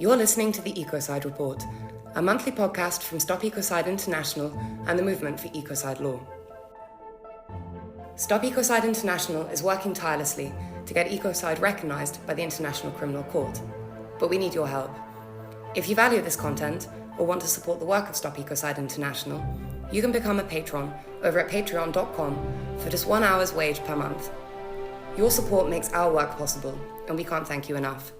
You're listening to the Ecocide Report, a monthly podcast from Stop Ecocide International and the Movement for Ecocide Law. Stop Ecocide International is working tirelessly to get ecocide recognised by the International Criminal Court, but we need your help. If you value this content or want to support the work of Stop Ecocide International, you can become a patron over at patreon.com for just 1 hour's wage per month. Your support makes our work possible, and we can't thank you enough.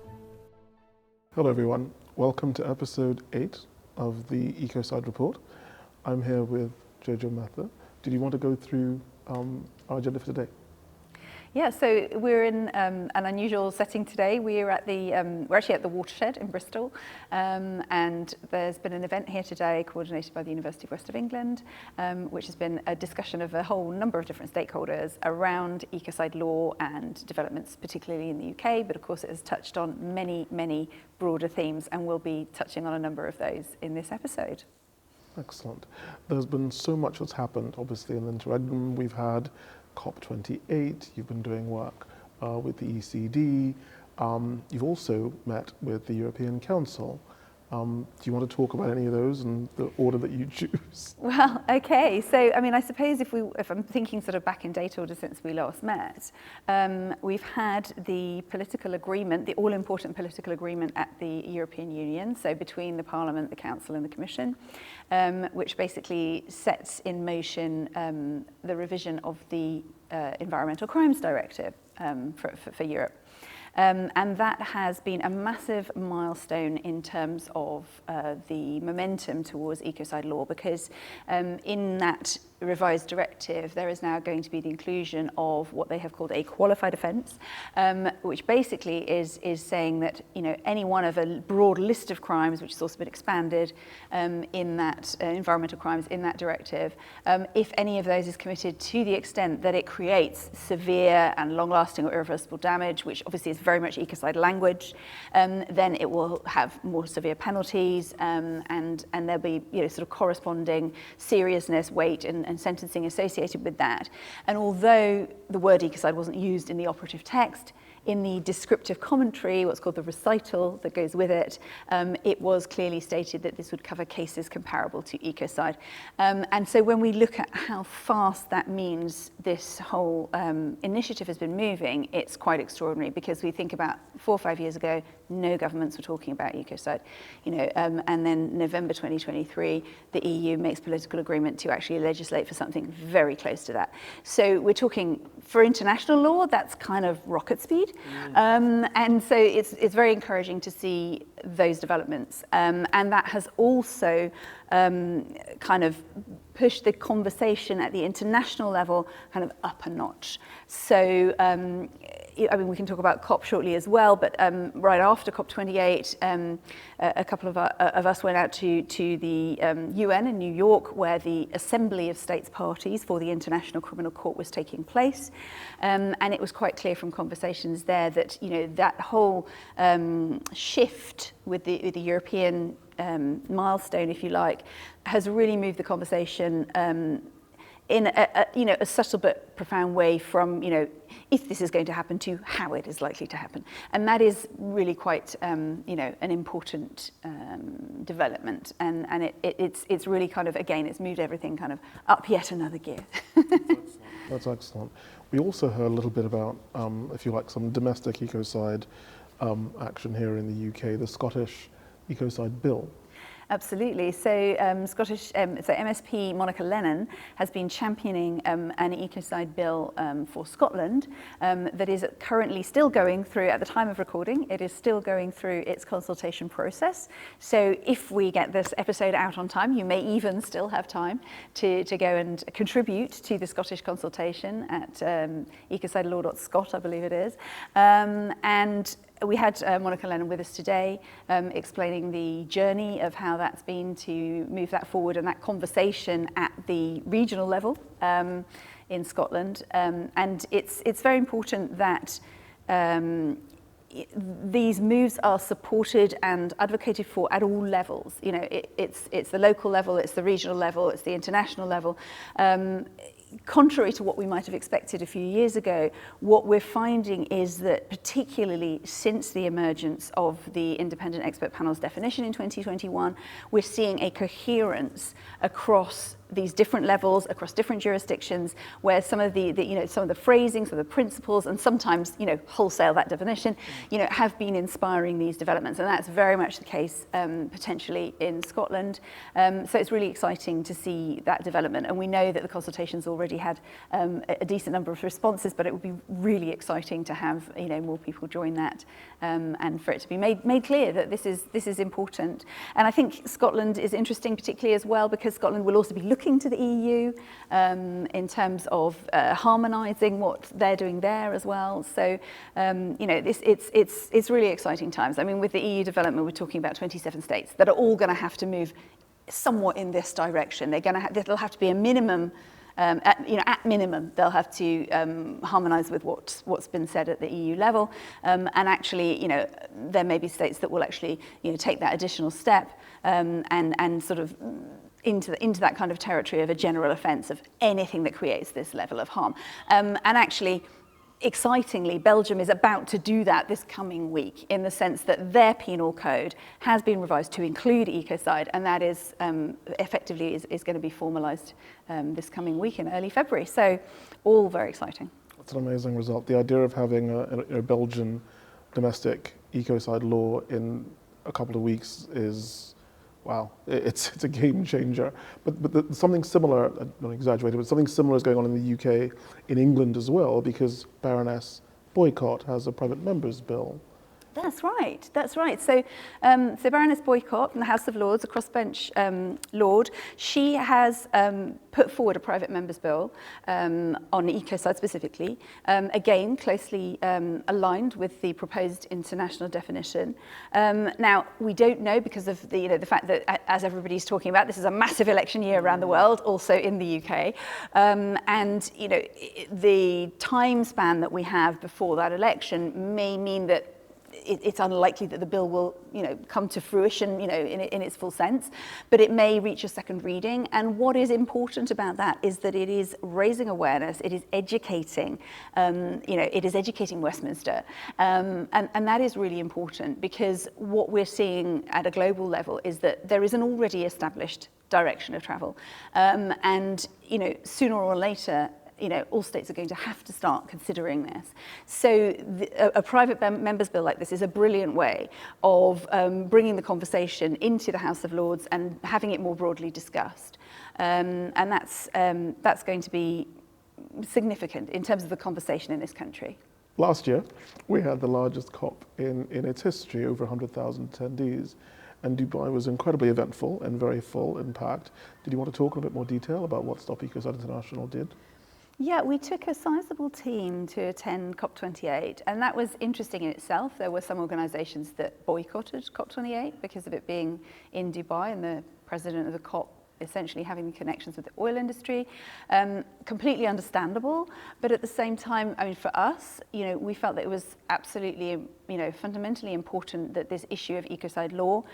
Hello everyone, welcome to episode 8 of the Ecocide Report. I'm here with Jojo Mather. Did you want to go through our agenda for today? Yeah, so we're in an unusual setting today. We're actually at the Watershed in Bristol, and there's been an event here today coordinated by the University of West of England, which has been a discussion of a whole number of different stakeholders around ecocide law and developments, particularly in the UK, but of course it has touched on many broader themes, and we'll be touching on a number of those in this episode. Excellent. There's been so much that's happened, obviously, in the interregnum. We've had COP28, you've been doing work with the ECD, you've also met with the European Council. Do you want to talk about any of those and the order that you choose? Well, okay. So, I mean, I suppose if I'm thinking sort of back in date order since we last met, we've had the political agreement, the all-important political agreement at the European Union, so between the Parliament, the Council and the Commission, which basically sets in motion the revision of the Environmental Crimes Directive for Europe. And that has been a massive milestone in terms of the momentum towards ecocide law, because in that revised directive there is now going to be the inclusion of what they have called a qualified offence, which basically is saying that, you know, any one of a broad list of crimes which has also been expanded in that environmental crimes in that directive, if any of those is committed to the extent that it creates severe and long-lasting or irreversible damage, which obviously is very much ecocide language, then it will have more severe penalties, and there'll be, you know, sort of corresponding seriousness, weight and sentencing associated with that. And although the word ecocide wasn't used in the operative text, in the descriptive commentary, what's called the recital that goes with it, it was clearly stated that this would cover cases comparable to ecocide. And so when we look at how fast that means this whole initiative has been moving, it's quite extraordinary, because we think about 4 or 5 years ago, no governments were talking about ecocide, you know, and then November 2023, the EU makes political agreement to actually legislate for something very close to that. So we're talking, for international law, that's kind of rocket speed. And so it's very encouraging to see those developments. And that has also kind of pushed the conversation at the international level kind of up a notch. So, I mean, we can talk about COP shortly as well, but right after COP28, a couple of us went out to the UN in New York, where the Assembly of States Parties for the International Criminal Court was taking place. And it was quite clear from conversations there that, you know, that whole shift with the European milestone, if you like, has really moved the conversation in a subtle but profound way from, you know, if this is going to happen, to how it is likely to happen. And that is really quite, you know, an important development. And it's really kind of, again, it's moved everything kind of up yet another gear. That's excellent. We also heard a little bit about, if you like, some domestic ecocide action here in the UK, the Scottish Ecocide Bill. Absolutely. So MSP Monica Lennon has been championing an ecocide bill for Scotland that is currently still going through, at the time of recording, it is still going through its consultation process. So if we get this episode out on time, you may even still have time to go and contribute to the Scottish consultation at ecocide-law.scot, I believe it is. And we had Monica Lennon with us today, explaining the journey of how that's been to move that forward, and that conversation at the regional level in Scotland. And it's very important that these moves are supported and advocated for at all levels. You know, it's the local level, it's the regional level, it's the international level. contrary to what we might have expected a few years ago, what we're finding is that particularly since the emergence of the independent expert panel's definition in 2021, we're seeing a coherence across these different levels, across different jurisdictions, where some of the some of the phrasing, some of the principles, and sometimes, wholesale that definition, have been inspiring these developments. And that's very much the case potentially in Scotland. So it's really exciting to see that development. And we know that the consultation's already had a decent number of responses, but it would be really exciting to have, more people join that, and for it to be made clear that this is important. And I think Scotland is interesting particularly as well, because Scotland will also be looking to the EU in terms of harmonising what they're doing there as well. So, it's really exciting times. I mean, with the EU development, we're talking about 27 states that are all going to have to move somewhat in this direction. There'll have to be a minimum. At minimum, they'll have to harmonise with what's been said at the EU level, and actually, there may be states that will actually, take that additional step and sort of into that kind of territory of a general offence of anything that creates this level of harm. And actually, excitingly, Belgium is about to do that this coming week, in the sense that their penal code has been revised to include ecocide, and that is effectively is going to be formalised this coming week in early February. So all very exciting. That's an amazing result. The idea of having a Belgian domestic ecocide law in a couple of weeks is, wow, it's a game changer. But something similar, not exaggerated, but something similar is going on in the UK, in England as well, because Baroness Boycott has a private member's bill. That's right. So Baroness Boycott from the House of Lords, a crossbench lord, she has put forward a private member's bill on ecocide specifically, again closely aligned with the proposed international definition. Now, we don't know, because of the fact that, as everybody's talking about, this is a massive election year around the world, also in the UK, and the time span that we have before that election may mean that it's unlikely that the bill will, come to fruition, in its full sense, but it may reach a second reading. And what is important about that is that it is raising awareness, it is educating, it is educating Westminster, and that is really important, because what we're seeing at a global level is that there is an already established direction of travel, and sooner or later, all states are going to have to start considering this. So a private member's bill like this is a brilliant way of bringing the conversation into the House of Lords and having it more broadly discussed. And that's going to be significant in terms of the conversation in this country. Last year, we had the largest COP in its history, over 100,000 attendees. And Dubai was incredibly eventful and very full and packed. Did you want to talk in a bit more detail about what Stop Ecocide International did? Yeah, we took a sizable team to attend COP28, and that was interesting in itself. There were some organisations that boycotted COP28 because of it being in Dubai and the president of the COP essentially having connections with the oil industry. Completely understandable, but at the same time, I mean, for us, we felt that it was absolutely, fundamentally important that this issue of ecocide law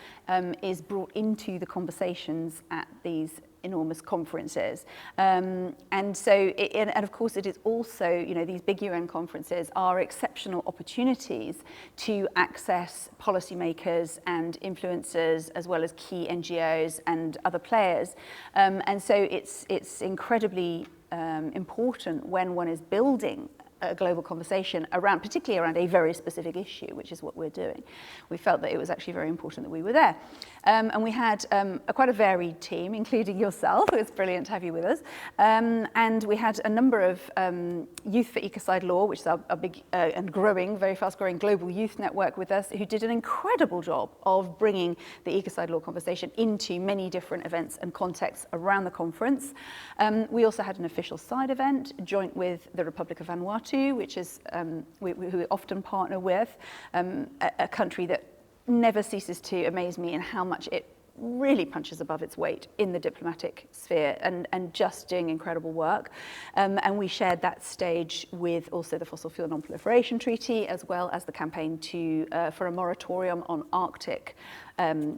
is brought into the conversations at these enormous conferences. And of course it is also, these big UN conferences are exceptional opportunities to access policymakers and influencers, as well as key NGOs and other players. And so it's incredibly important when one is building a global conversation around, particularly around a very specific issue, which is what we're doing. We felt that it was actually very important that we were there. And we had quite a varied team, including yourself. It was brilliant to have you with us. And we had a number of Youth for Ecocide Law, which is a big and growing, very fast-growing global youth network with us, who did an incredible job of bringing the ecocide law conversation into many different events and contexts around the conference. We also had an official side event, joint with the Republic of Vanuatu, which is who we often partner with, a country that never ceases to amaze me in how much it really punches above its weight in the diplomatic sphere and just doing incredible work. And we shared that stage with also the Fossil Fuel Non-Proliferation Treaty, as well as the campaign for a moratorium on Arctic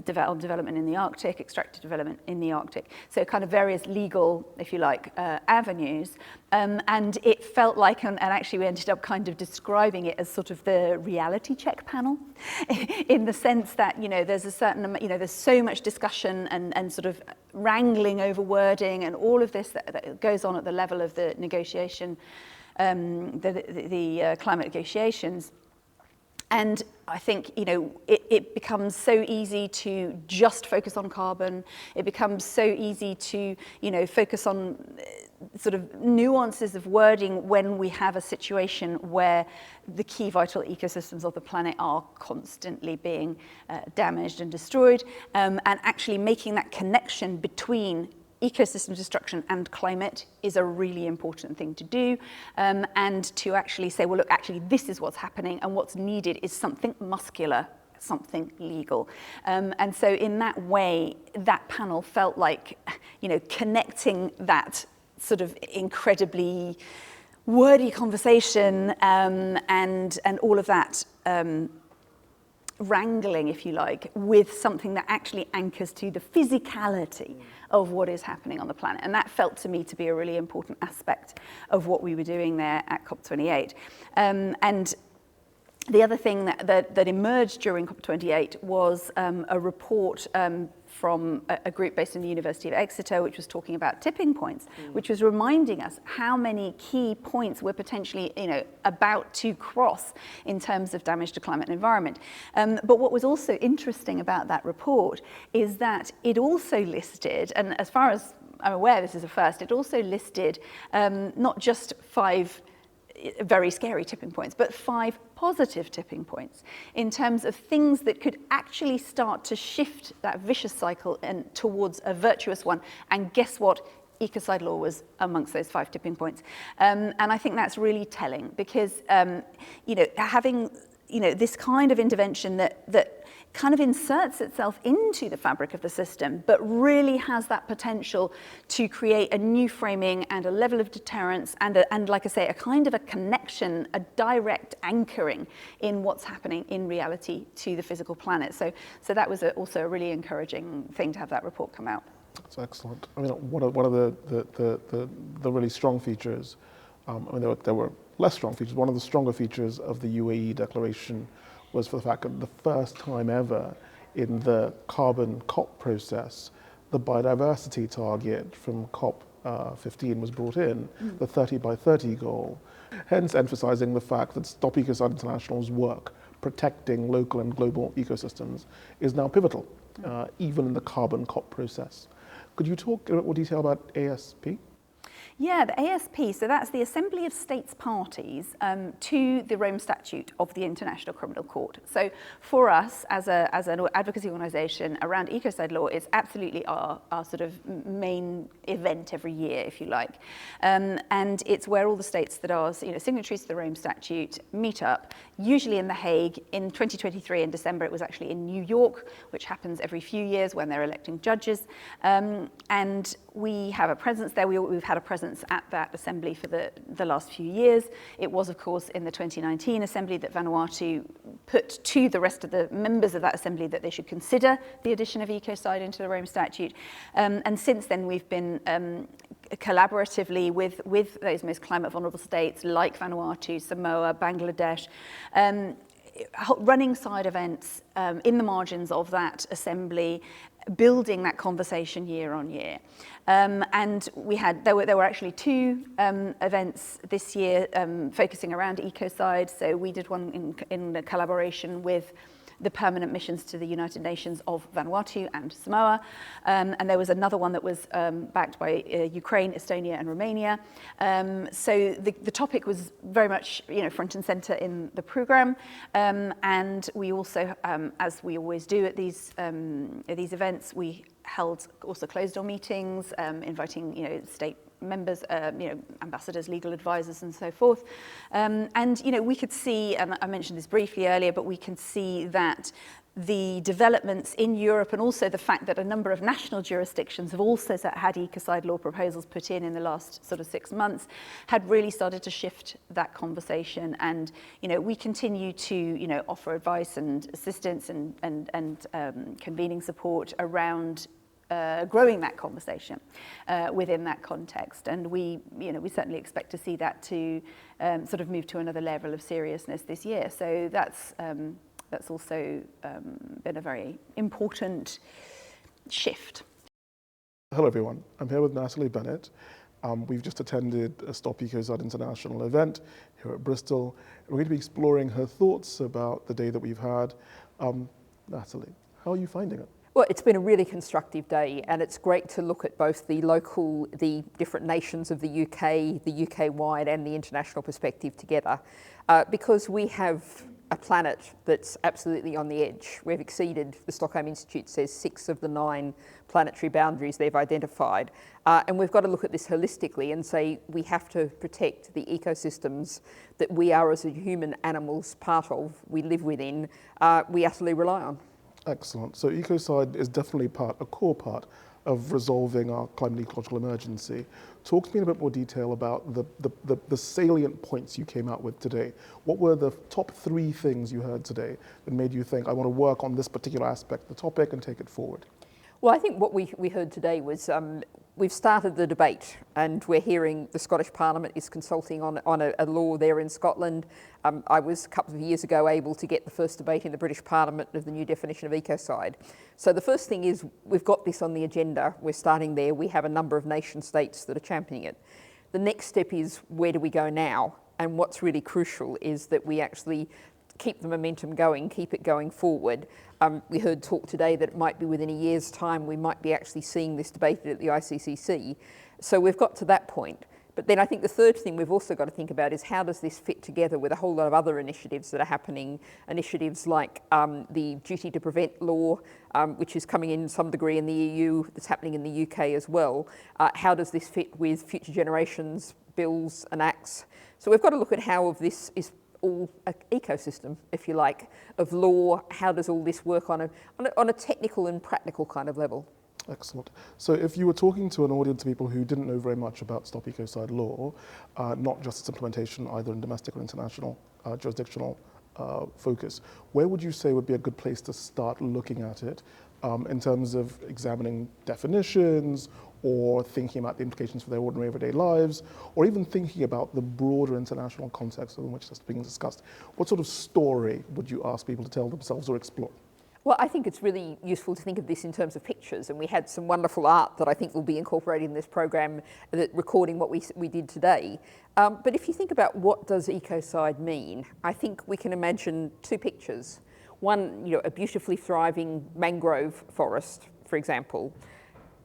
development in the Arctic, extractive development in the Arctic. So kind of various legal, if you like, avenues. And it felt like, and actually we ended up kind of describing it as sort of the reality check panel, in the sense that, you know, there's a certain, you know, there's so much discussion and sort of wrangling over wording and all of this that goes on at the level of the negotiation, the climate negotiations. And I think, you know, it becomes so easy to just focus on carbon. It becomes so easy to, you know, focus on sort of nuances of wording when we have a situation where the key vital ecosystems of the planet are constantly being damaged and destroyed, and actually making that connection between ecosystem destruction and climate is a really important thing to do, and to actually say, well, look, actually, this is what's happening, and what's needed is something muscular, something legal. And so in that way, that panel felt like, you know, connecting that sort of incredibly wordy conversation and all of that wrangling, if you like, with something that actually anchors to the physicality of what is happening on the planet. And that felt to me to be a really important aspect of what we were doing there at COP28. And the other thing that emerged during COP28 was a report from a group based in the University of Exeter, which was talking about tipping points, which was reminding us how many key points we're potentially, you know, about to cross in terms of damage to climate and environment. But what was also interesting about that report is that it also listed, and as far as I'm aware, this is a first, it also listed not just 5 very scary tipping points, but 5 positive tipping points in terms of things that could actually start to shift that vicious cycle and towards a virtuous one. And guess what? Ecocide law was amongst those 5 tipping points. And I think that's really telling because, you know, having, you know, this kind of intervention that kind of inserts itself into the fabric of the system, but really has that potential to create a new framing and a level of deterrence and like I say, a kind of a connection, a direct anchoring in what's happening in reality to the physical planet. So that was also a really encouraging thing to have that report come out. That's excellent. I mean, one of the really strong features, I mean, there were less strong features. One of the stronger features of the UAE declaration was for the fact that the first time ever in the carbon COP process, the biodiversity target from COP 15 was brought in, the 30 by 30 goal, hence emphasizing the fact that Stop Ecocide International's work protecting local and global ecosystems is now pivotal, even in the carbon COP process. Could you talk in a bit more detail about ASP? Yeah, the ASP, so that's the Assembly of States Parties to the Rome Statute of the International Criminal Court. So for us, as an advocacy organisation around ecocide law, it's absolutely our sort of main event every year, if you like. And it's where all the states that are, you know, signatories to the Rome Statute meet up, usually in The Hague. In 2023, in December, it was actually in New York, which happens every few years when they're electing judges. And we have a presence there. We've had a presence at that assembly for the last few years. It was, of course, in the 2019 assembly that Vanuatu put to the rest of the members of that assembly that they should consider the addition of ecocide into the Rome Statute. And since then, we've been collaboratively with those most climate vulnerable states like Vanuatu, Samoa, Bangladesh, running side events in the margins of that assembly, building that conversation year on year. And there were actually 2 events this year focusing around ecocide. So we did one in collaboration with the permanent missions to the United Nations of Vanuatu and Samoa. And there was another one that was backed by Ukraine, Estonia, and Romania. So the topic was very much, you know, front and center in the program. And we also, as we always do at these events, we held also closed-door meetings, inviting, you know, state members, you know, ambassadors, legal advisors, and so forth. And, you know, we could see, and I mentioned this briefly earlier, but we can see that the developments in Europe and also the fact that a number of national jurisdictions have also had ecocide law proposals put in the last sort of 6 months had really started to shift that conversation. And, we continue to, offer advice and assistance and convening support around growing that conversation within that context. And we certainly expect to see that to sort of move to another level of seriousness this year. So that's also been a very important shift. Hello everyone, I'm here with Natalie Bennett. We've just attended a Stop Ecocide International event here at Bristol. We're going to be exploring her thoughts about the day that we've had. Natalie, how are you finding it? Well, it's been a really constructive day, and it's great to look at both the different nations of the UK-wide and the international perspective together, because we have a planet that's absolutely on the edge. We've exceeded, the Stockholm Institute says, 6 of the 9 planetary boundaries they've identified. And we've got to look at this holistically and say we have to protect the ecosystems that we are as a human animals part of, we live within, we utterly rely on. Excellent. So ecocide is definitely a core part of resolving our climate ecological emergency. Talk to me in a bit more detail about the salient points you came out with today. What were the top 3 things you heard today that made you think, I want to work on this particular aspect of the topic and take it forward? Well, I think what we heard today was we've started the debate, and we're hearing the Scottish Parliament is consulting on a law there in Scotland. I was a couple of years ago able to get the first debate in the British Parliament of the new definition of ecocide. So the first thing is we've got this on the agenda. We're starting there. We have a number of nation states that are championing it. The next step is where do we go now? And what's really crucial is that we actually keep the momentum going, keep it going forward. We heard talk today that it might be within a year's time we might be actually seeing this debated at the ICCC. So we've got to that point. But then I think the third thing we've also got to think about is how does this fit together with a whole lot of other initiatives that are happening, initiatives like the duty to prevent law, which is coming in some degree in the EU, that's happening in the UK as well. How does this fit with future generations, bills and acts? So we've got to look at how of this is all an ecosystem, if you like, of law. How does all this work on a technical and practical kind of level? Excellent. So if you were talking to an audience of people who didn't know very much about Stop Ecocide law, not just its implementation either in domestic or international jurisdictional focus, where would you say would be a good place to start looking at it in terms of examining definitions or thinking about the implications for their ordinary everyday lives, or even thinking about the broader international context in which this is being discussed? What sort of story would you ask people to tell themselves or explore? Well, I think it's really useful to think of this in terms of pictures, and we had some wonderful art that I think will be incorporated in this program, recording what we did today. But if you think about what does ecocide mean, I think we can imagine 2 pictures. One, a beautifully thriving mangrove forest, for example,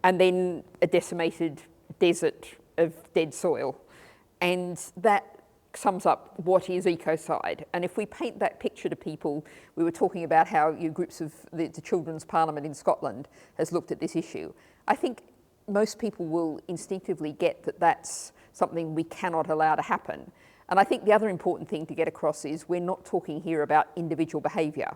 and then a decimated desert of dead soil. And that sums up what is ecocide. And if we paint that picture to people, we were talking about how groups of the Children's Parliament in Scotland has looked at this issue. I think most people will instinctively get that that's something we cannot allow to happen. And I think the other important thing to get across is we're not talking here about individual behaviour.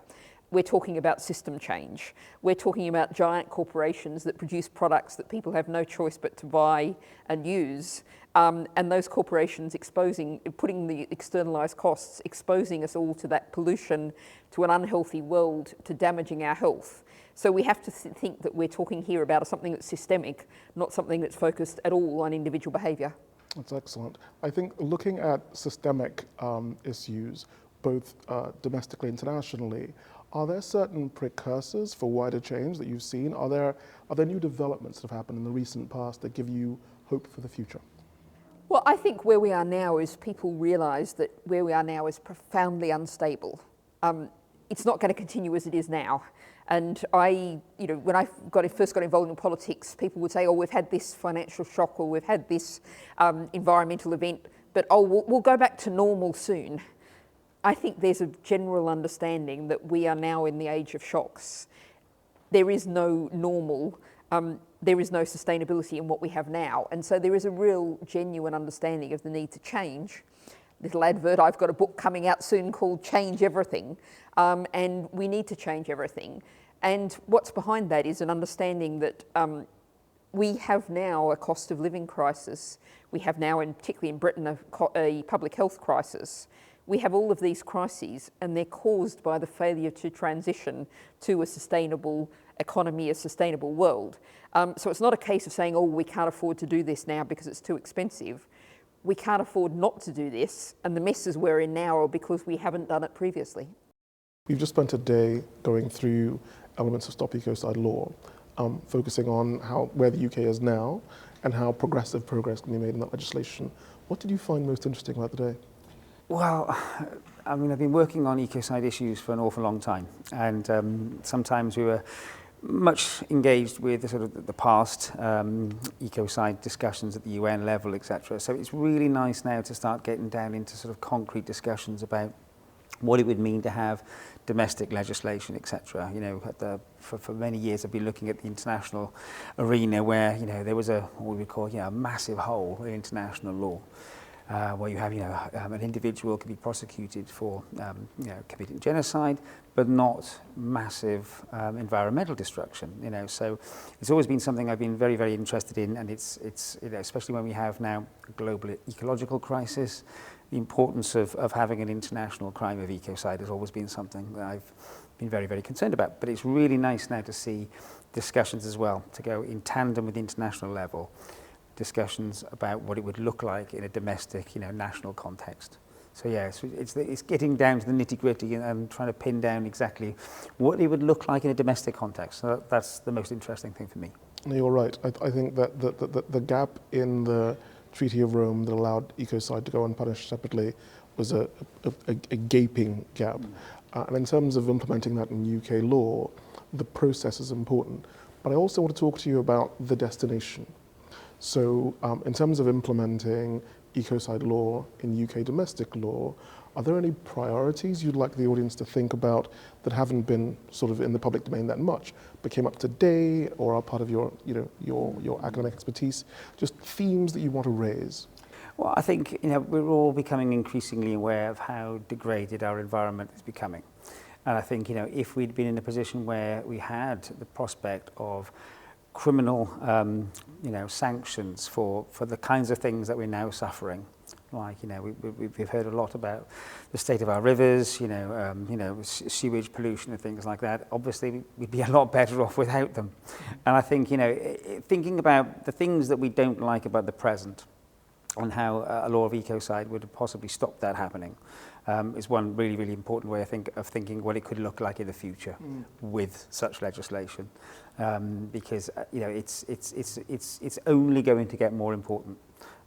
We're talking about system change. We're talking about giant corporations that produce products that people have no choice but to buy and use. And those corporations putting the externalised costs, exposing us all to that pollution, to an unhealthy world, to damaging our health. So we have to think that we're talking here about something that's systemic, not something that's focused at all on individual behaviour. That's excellent. I think looking at systemic issues, both domestically and internationally, are there certain precursors for wider change that you've seen? Are there new developments that have happened in the recent past that give you hope for the future? Well, I think where we are now is people realise that where we are now is profoundly unstable. It's not going to continue as it is now. And when I first got involved in politics, people would say, oh, we've had this financial shock or we've had this environmental event, but we'll go back to normal soon. I think there's a general understanding that we are now in the age of shocks. There is no normal, there is no sustainability in what we have now. And so there is a real genuine understanding of the need to change. little advert, I've got a book coming out soon called Change Everything, and we need to change everything. And what's behind that is an understanding that we have now a cost of living crisis. We have now, particularly in Britain, a public health crisis. We have all of these crises, and they're caused by the failure to transition to a sustainable economy, a sustainable world. So it's not a case of saying, oh, we can't afford to do this now because it's too expensive. We can't afford not to do this, and the messes we're in now are because we haven't done it previously. We've just spent a day going through elements of Stop Ecocide law, focusing on where the UK is now and how progressive progress can be made in that legislation. What did you find most interesting about the day? Well, I mean, I've been working on ecocide issues for an awful long time, and sometimes we were much engaged with the sort of the past ecocide discussions at the UN level, etc. So it's really nice now to start getting down into sort of concrete discussions about what it would mean to have domestic legislation, etc. You know, for many years I've been looking at the international arena where, you know, there was what we would call, a massive hole in international law. Where you have, an individual can be prosecuted for, committing genocide, but not massive environmental destruction. So it's always been something I've been very, very interested in, and it's especially when we have now a global ecological crisis, the importance of having an international crime of ecocide has always been something that I've been very, very concerned about. But it's really nice now to see discussions as well to go in tandem with the international level. Discussions about what it would look like in a domestic, national context. So yeah, it's getting down to the nitty-gritty and trying to pin down exactly what it would look like in a domestic context. So that's the most interesting thing for me. No, you're right. I think that the gap in the Treaty of Rome that allowed ecocide to go unpunished separately was a gaping gap. And in terms of implementing that in UK law, the process is important. But I also want to talk to you about the destination. So in terms of implementing ecocide law in UK domestic law, are there any priorities you'd like the audience to think about that haven't been sort of in the public domain that much, but came up today or are part of your academic expertise? Just themes that you want to raise? Well, I think we're all becoming increasingly aware of how degraded our environment is becoming. And I think if we'd been in a position where we had the prospect of criminal sanctions for the kinds of things that we're now suffering. Like, we've heard a lot about the state of our rivers, sewage pollution and things like that. Obviously, we'd be a lot better off without them. And I think, thinking about the things that we don't like about the present and how a law of ecocide would possibly stop that happening is one really, really important way, I think, of thinking what it could look like in the future with such legislation, because it's only going to get more important.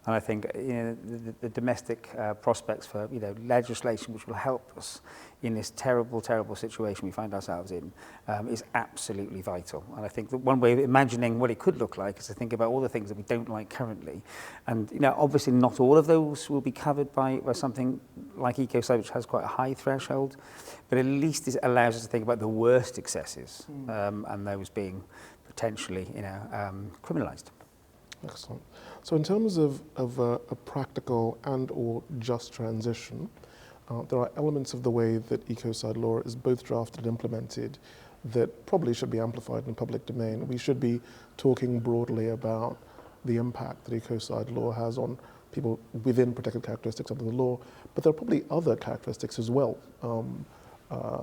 And I think the domestic prospects for legislation which will help us in this terrible, terrible situation we find ourselves in is absolutely vital. And I think that one way of imagining what it could look like is to think about all the things that we don't like currently. And obviously not all of those will be covered by something like ecocide, which has quite a high threshold, but at least it allows us to think about the worst excesses and those being potentially criminalised. Excellent. So in terms of a practical and or just transition, there are elements of the way that ecocide law is both drafted and implemented that probably should be amplified in the public domain. We should be talking broadly about the impact that ecocide law has on people within protected characteristics under the law, but there are probably other characteristics as well,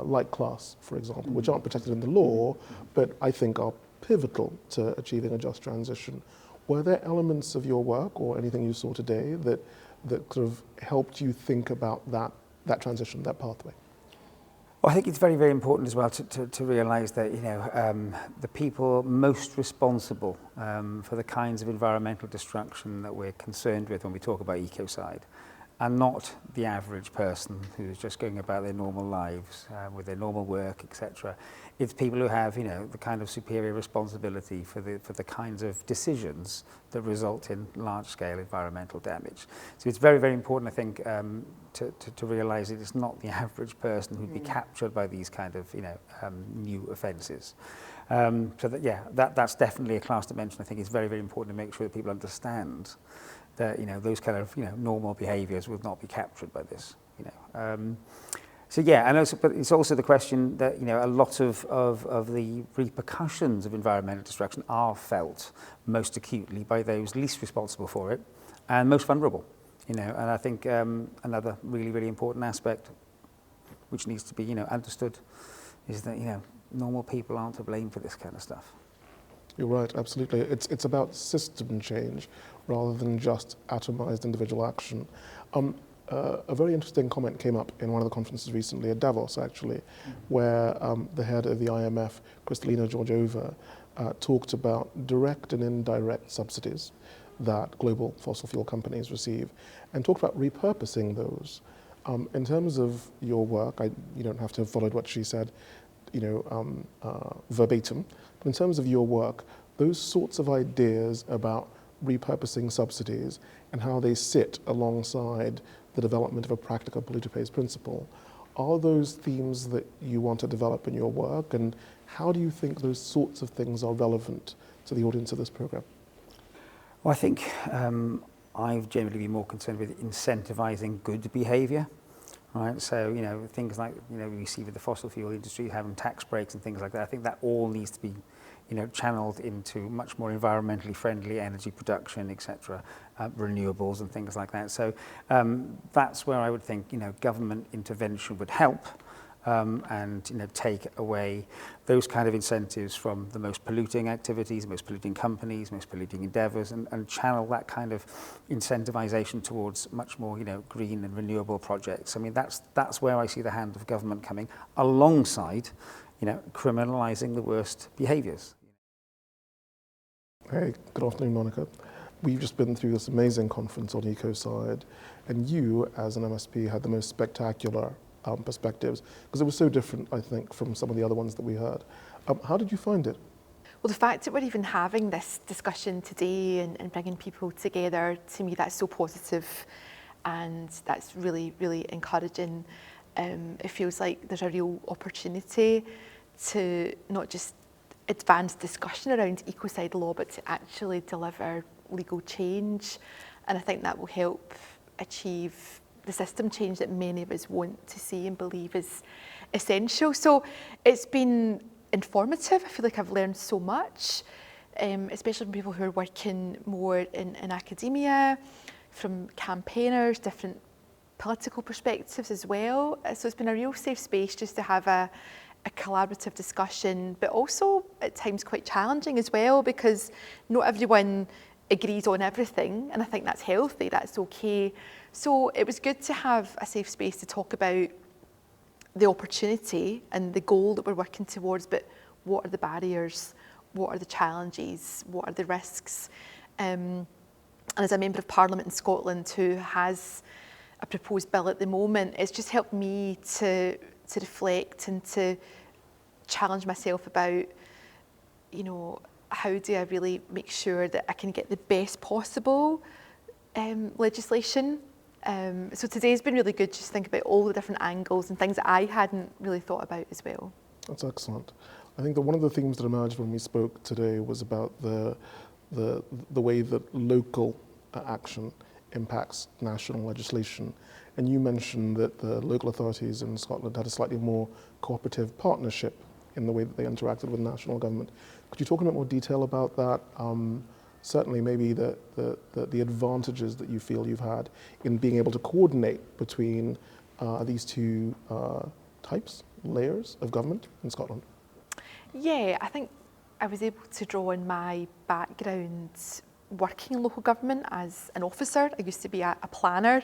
like class, for example, which aren't protected in the law, but I think are pivotal to achieving a just transition. Were there elements of your work or anything you saw today that sort of helped you think about that transition, that pathway? Well, I think it's very, very important as well to realise that the people most responsible for the kinds of environmental destruction that we're concerned with when we talk about ecocide are not the average person who's just going about their normal lives with their normal work, etc. It's people who have, the kind of superior responsibility for the kinds of decisions that result in large-scale environmental damage. So it's very, very important, I think, to realise that it's not the average person who'd be captured by these kind of, new offences. So that's definitely a class dimension. I think it's very, very important to make sure that people understand that, those kind of, normal behaviours would not be captured by this, So yeah, and also, but it's also the question that, a lot of the repercussions of environmental destruction are felt most acutely by those least responsible for it and most vulnerable, and I think another really, really important aspect which needs to be, understood is that, normal people aren't to blame for this kind of stuff. You're right, absolutely. It's about system change rather than just atomized individual action. A very interesting comment came up in one of the conferences recently at Davos, actually, where the head of the IMF, Kristalina Georgieva, talked about direct and indirect subsidies that global fossil fuel companies receive, and talked about repurposing those. In terms of your work, you don't have to have followed what she said, verbatim, but in terms of your work, those sorts of ideas about repurposing subsidies and how they sit alongside the development of a practical polluter-pays principle, are those themes that you want to develop in your work, and how do you think those sorts of things are relevant to the audience of this program? Well, I think I've generally been more concerned with incentivizing good behavior, right? So, things like, we see with the fossil fuel industry having tax breaks and things like that. I think that all needs to be, channeled into much more environmentally friendly energy production, etc., renewables and things like that. So that's where I would think, government intervention would help, and take away those kind of incentives from the most polluting activities, most polluting companies, most polluting endeavours, and channel that kind of incentivization towards much more green and renewable projects. I mean, that's where I see the hand of government coming alongside criminalising the worst behaviours. Hey, good afternoon, Monica. We've just been through this amazing conference on Ecocide, and you, as an MSP, had the most spectacular perspectives, because it was so different, I think, from some of the other ones that we heard. How did you find it? Well, the fact that we're even having this discussion today and bringing people together, to me, that's so positive, and that's really, really encouraging. It feels like there's a real opportunity to not just advance discussion around ecocide law, but to actually deliver legal change. And I think that will help achieve the system change that many of us want to see and believe is essential. So it's been informative. I feel like I've learned so much, especially from people who are working more in academia, from campaigners, different political perspectives as well. So it's been a real safe space just to have a collaborative discussion, but also at times quite challenging as well, because not everyone agrees on everything, and I think that's healthy, that's okay. So it was good to have a safe space to talk about the opportunity and the goal that we're working towards, but what are the barriers, what are the challenges, what are the risks? And as a Member of Parliament in Scotland who has a proposed bill at the moment, it's just helped me to reflect and to challenge myself about, how do I really make sure that I can get the best possible legislation. So today's been really good, just to think about all the different angles and things that I hadn't really thought about as well. That's excellent. I think that one of the themes that emerged when we spoke today was about the way that local action impacts national legislation. And you mentioned that the local authorities in Scotland had a slightly more cooperative partnership in the way that they interacted with national government. Could you talk in a bit more detail about that? Certainly maybe the advantages that you feel you've had in being able to coordinate between these two layers of government in Scotland. Yeah, I think I was able to draw on my background working in local government as an officer. I used to be a planner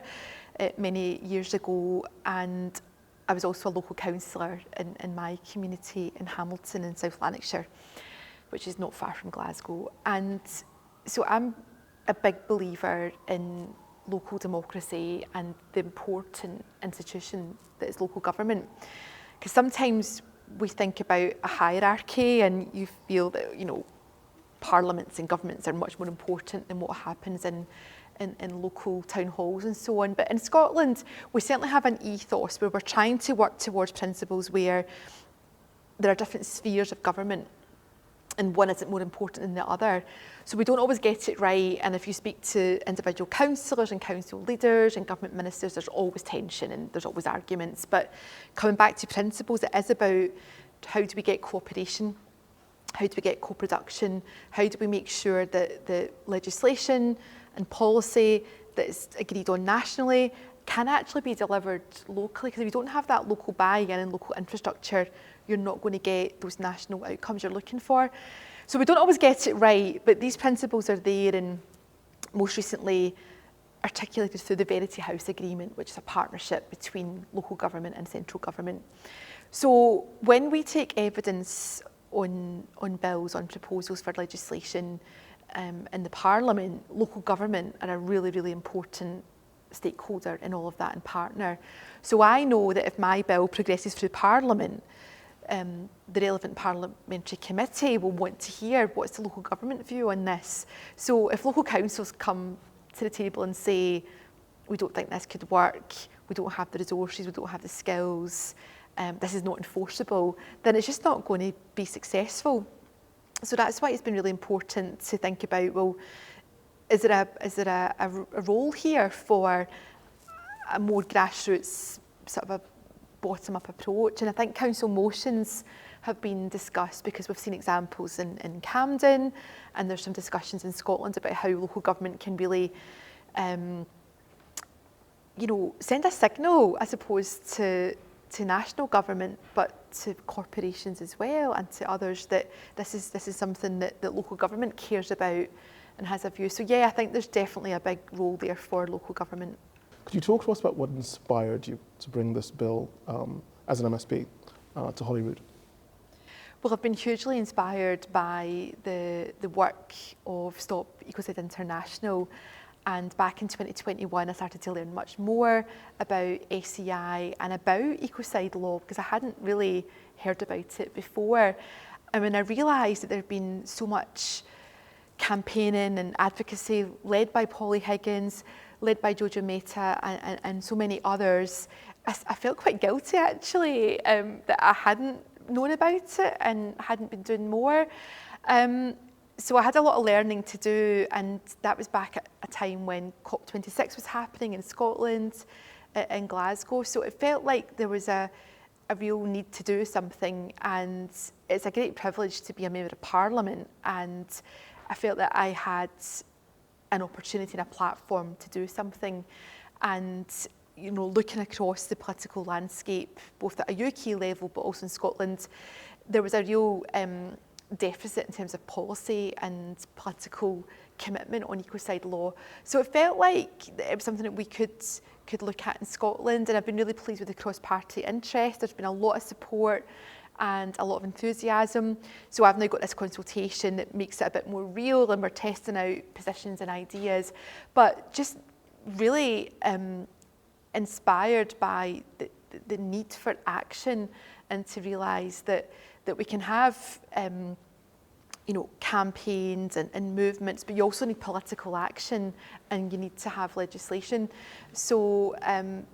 many years ago, and I was also a local councillor in my community in Hamilton in South Lanarkshire, which is not far from Glasgow. And so I'm a big believer in local democracy and the important institution that is local government. Because sometimes we think about a hierarchy and you feel that, parliaments and governments are much more important than what happens in local town halls and so on. But in Scotland, we certainly have an ethos where we're trying to work towards principles where there are different spheres of government and one isn't more important than the other. So we don't always get it right, and if you speak to individual councillors and council leaders and government ministers, there's always tension and there's always arguments. But coming back to principles, it is about how do we get cooperation, how do we get co-production, how do we make sure that the legislation and policy that is agreed on nationally can actually be delivered locally, because if you don't have that local buy-in and local infrastructure, you're not going to get those national outcomes you're looking for. So we don't always get it right, but these principles are there, and most recently articulated through the Verity House Agreement, which is a partnership between local government and central government. So when we take evidence on bills, on proposals for legislation in the Parliament, local government are a really, really important stakeholder in all of that and partner. So I know that if my bill progresses through Parliament, the relevant parliamentary committee will want to hear what's the local government view on this. So if local councils come to the table and say, we don't think this could work, we don't have the resources, we don't have the skills, this is not enforceable, then it's just not going to be successful. So that's why it's been really important to think about, well, is there a role here for a more grassroots, sort of a bottom-up approach? And I think council motions have been discussed, because we've seen examples in Camden, and there's some discussions in Scotland about how local government can really send a signal, I suppose, to national government, but to corporations as well, and to others, that this is something that local government cares about and has a view. So yeah, I think there's definitely a big role there for local government. Could you talk to us about what inspired you to bring this bill as an MSP to Holyrood? Well, I've been hugely inspired by the work of Stop Ecocide International, and back in 2021 I started to learn much more about SEI and about ecocide law, because I hadn't really heard about it before. And when I realised that there had been so much campaigning and advocacy led by Polly Higgins, led by Jojo Mehta and so many others, I felt quite guilty actually that I hadn't known about it and hadn't been doing more. So I had a lot of learning to do, and that was back at a time when COP26 was happening in Scotland, in Glasgow. So it felt like there was a real need to do something, and it's a great privilege to be a member of Parliament, and I felt that I had an opportunity and a platform to do something. And looking across the political landscape, both at a UK level but also in Scotland, there was a real deficit in terms of policy and political commitment on ecocide law. So it felt like it was something that we could look at in Scotland, and I've been really pleased with the cross-party interest. There's been a lot of support and a lot of enthusiasm. So I've now got this consultation that makes it a bit more real, and we're testing out positions and ideas, but just really inspired by the need for action, and to realise that we can have campaigns and movements, but you also need political action, and you need to have legislation. So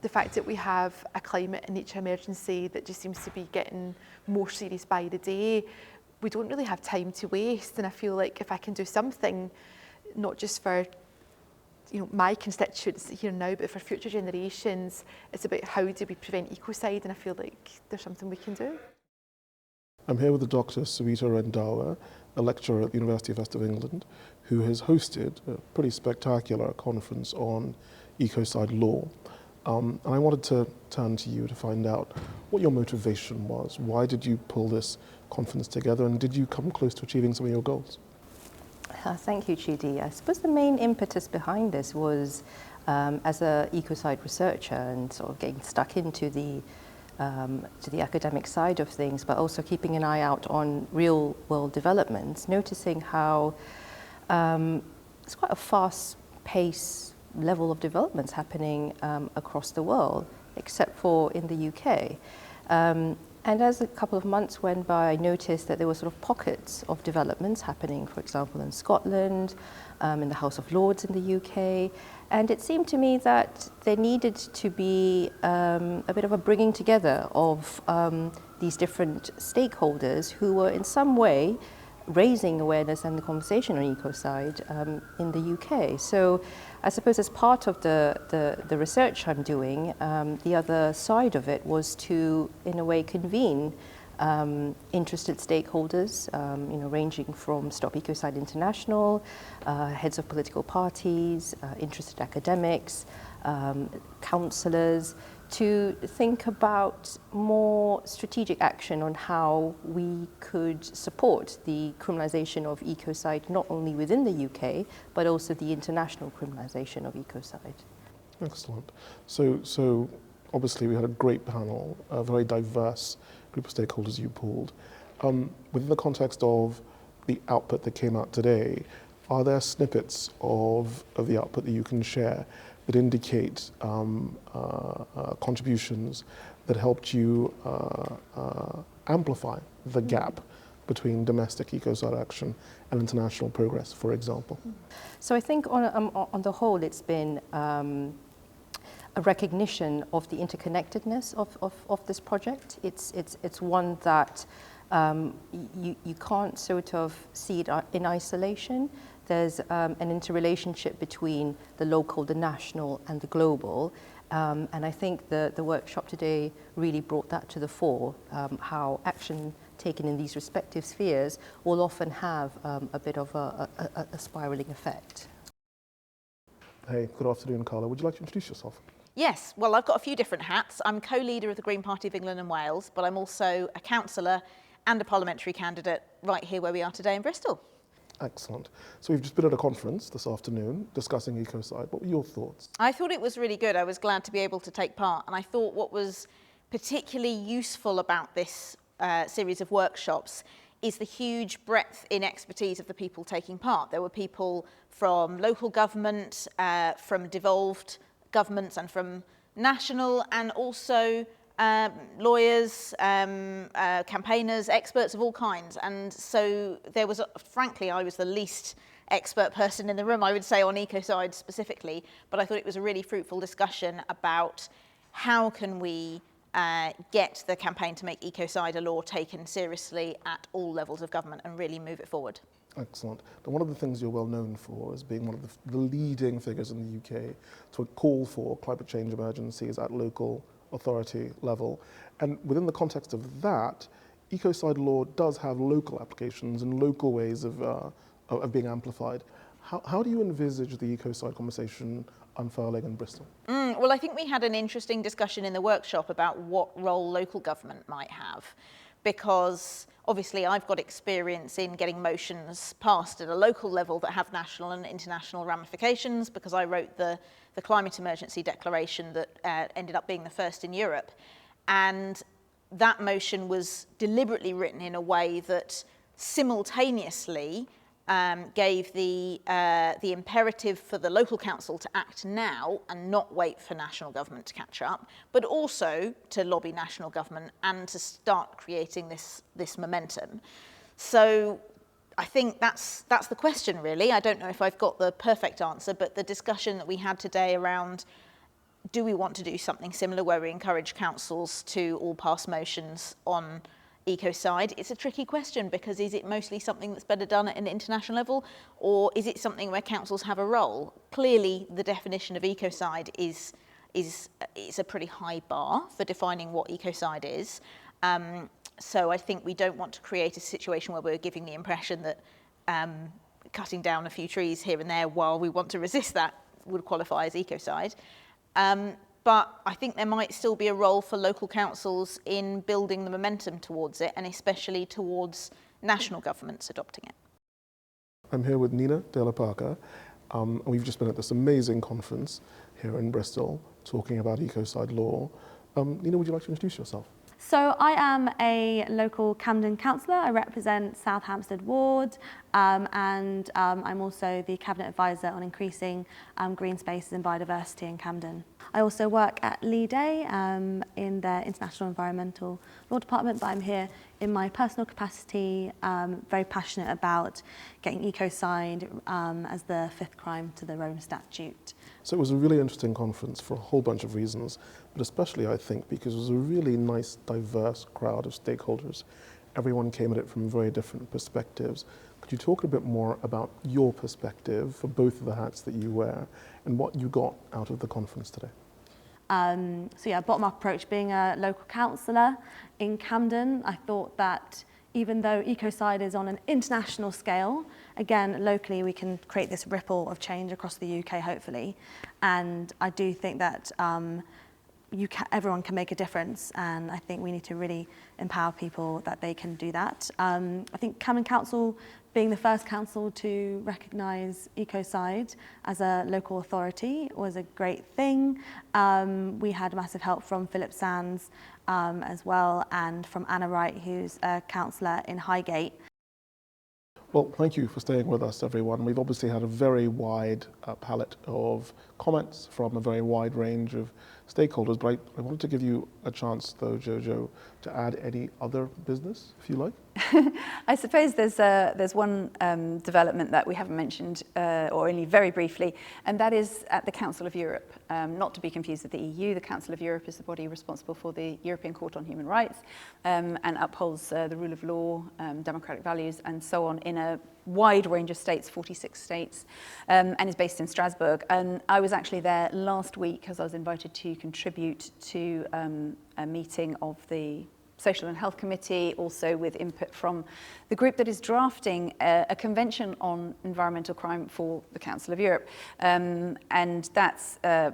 the fact that we have a climate and nature emergency that just seems to be getting more serious by the day, we don't really have time to waste. And I feel like if I can do something, not just for my constituents here now, but for future generations, it's about how do we prevent ecocide, and I feel like there's something we can do. I'm here with the Dr. Suwita Randhawa, a lecturer at the University of West of England, who has hosted a pretty spectacular conference on ecocide law. And I wanted to turn to you to find out what your motivation was. Why did you pull this conference together, and did you come close to achieving some of your goals? Thank you, Chidi. I suppose the main impetus behind this was as an ecocide researcher and sort of getting stuck into the academic side of things, but also keeping an eye out on real world developments, noticing how it's quite a fast pace level of developments happening across the world, except for in the UK. And as a couple of months went by, I noticed that there were sort of pockets of developments happening, for example, in Scotland, in the House of Lords in the UK. And it seemed to me that there needed to be a bit of a bringing together of these different stakeholders who were in some way raising awareness and the conversation on ecocide in the UK. So I suppose as part of the research I'm doing, the other side of it was to, in a way, convene interested stakeholders, ranging from Stop Ecocide International, heads of political parties, interested academics, councillors, to think about more strategic action on how we could support the criminalisation of ecocide, not only within the UK, but also the international criminalisation of ecocide. Excellent. So obviously we had a great panel, a very diverse group of stakeholders you pulled. Within the context of the output that came out today, are there snippets of the output that you can share that indicate contributions that helped you amplify the gap between domestic ecocide action and international progress, for example? So I think on the whole, it's been a recognition of the interconnectedness of this project. It's one that you can't sort of see it in isolation. There's an interrelationship between the local, the national, and the global. And I think the workshop today really brought that to the fore, how action taken in these respective spheres will often have a bit of a spiraling effect. Hey, good afternoon, Carla. Would you like to introduce yourself? Yes, well, I've got a few different hats. I'm co-leader of the Green Party of England and Wales, but I'm also a councillor and a parliamentary candidate right here where we are today in Bristol. Excellent. So we've just been at a conference this afternoon discussing ecocide. What were your thoughts? I thought it was really good. I was glad to be able to take part. And I thought what was particularly useful about this series of workshops is the huge breadth in expertise of the people taking part. There were people from local government, from devolved governments and from national, and also lawyers, campaigners, experts of all kinds. And so there was, frankly, I was the least expert person in the room, I would say, on ecocide specifically, but I thought it was a really fruitful discussion about how can we get the campaign to make ecocide a law taken seriously at all levels of government and really move it forward. Excellent. Now, one of the things you're well known for is being one of the leading figures in the UK to call for climate change emergencies at local authority level. And within the context of that, ecocide law does have local applications and local ways of being amplified. How do you envisage the ecocide conversation unfurling in Bristol? Well, I think we had an interesting discussion in the workshop about what role local government might have, because obviously I've got experience in getting motions passed at a local level that have national and international ramifications, because I wrote the climate emergency declaration that ended up being the first in Europe. And that motion was deliberately written in a way that simultaneously gave the imperative for the local council to act now and not wait for national government to catch up, but also to lobby national government and to start creating this momentum. So I think that's the question, really. I don't know if I've got the perfect answer, but the discussion that we had today around, do we want to do something similar where we encourage councils to all pass motions on ecocide? It's a tricky question, because is it mostly something that's better done at an international level, or is it something where councils have a role? Clearly, the definition of ecocide is a pretty high bar for defining what ecocide is. So I think we don't want to create a situation where we're giving the impression that cutting down a few trees here and there while we want to resist that would qualify as ecocide. But I think there might still be a role for local councils in building the momentum towards it, and especially towards national governments adopting it. I'm here with Nina Della Parker, and we've just been at this amazing conference here in Bristol talking about ecocide law. Nina, would you like to introduce yourself? So I am a local Camden councillor. I represent South Hampstead Ward, and I'm also the Cabinet Advisor on increasing green spaces and biodiversity in Camden. I also work at LEADA in their International Environmental Law Department, but I'm here in my personal capacity, very passionate about getting ecocide as the 5th crime to the Rome Statute. So it was a really interesting conference for a whole bunch of reasons, but especially, I think, because it was a really nice, diverse crowd of stakeholders. everyone came at it from very different perspectives. Could you talk a bit more about your perspective for both of the hats that you wear and what you got out of the conference today? Bottom-up approach. Being a local councillor in Camden, I thought that even though Ecocide is on an international scale, again, locally we can create this ripple of change across the UK, hopefully. And I do think that everyone can make a difference, and I think we need to really empower people that they can do that. I think Camden Council, being the first council to recognise Ecocide as a local authority, was a great thing. We had massive help from Philip Sands as well, and from Anna Wright, who's a councillor in Highgate. Well, thank you for staying with us, everyone. We've obviously had a very wide palette of comments from a very wide range of stakeholders, but I wanted to give you a chance, though, Jojo, to add any other business, if you like. I suppose there's one development that we haven't mentioned, or only very briefly, and that is at the Council of Europe. Not to be confused with the EU, the Council of Europe is the body responsible for the European Court on Human Rights, and upholds the rule of law, democratic values, and so on in a wide range of states, 46 states, and is based in Strasbourg. And I was actually there last week because I was invited to contribute to a meeting of the Social and Health Committee, also with input from the group that is drafting a convention on environmental crime for the Council of Europe. And that's a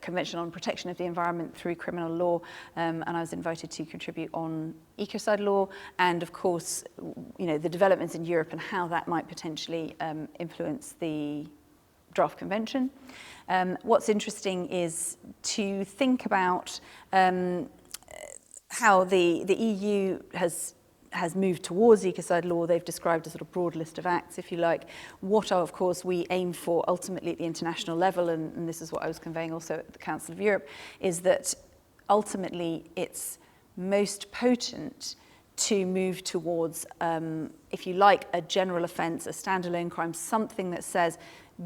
convention on protection of the environment through criminal law. And I was invited to contribute on ecocide law and, of course, the developments in Europe and how that might potentially influence the draft convention. What's interesting is to think about how the EU has moved towards ecocide law. They've described a sort of broad list of acts, if you like. What, of course, we aim for ultimately at the international level, and this is what I was conveying also at the Council of Europe, is that ultimately it's most potent to move towards, if you like, a general offence, a standalone crime, something that says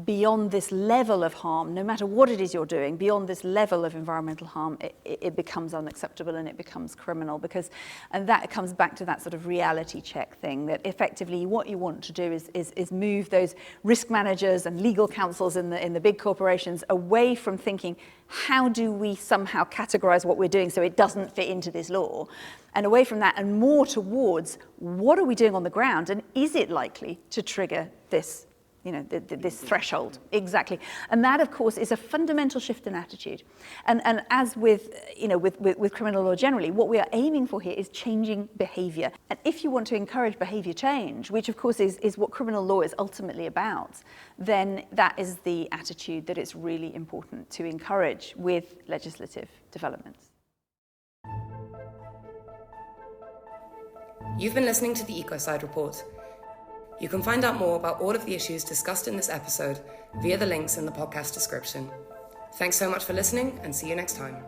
beyond this level of harm, no matter what it is you're doing, beyond this level of environmental harm, it becomes unacceptable and it becomes criminal. And that comes back to that sort of reality check thing, that effectively what you want to do is move those risk managers and legal counsels in the big corporations away from thinking, how do we somehow categorize what we're doing so it doesn't fit into this law? And away from that and more towards, what are we doing on the ground, and is it likely to trigger this this threshold? Exactly. And that, of course, is a fundamental shift in attitude. And as with criminal law generally, what we are aiming for here is changing behaviour. And if you want to encourage behaviour change, which of course is what criminal law is ultimately about, then that is the attitude that it's really important to encourage with legislative developments. You've been listening to the Ecocide Report. You can find out more about all of the issues discussed in this episode via the links in the podcast description. Thanks so much for listening, and see you next time.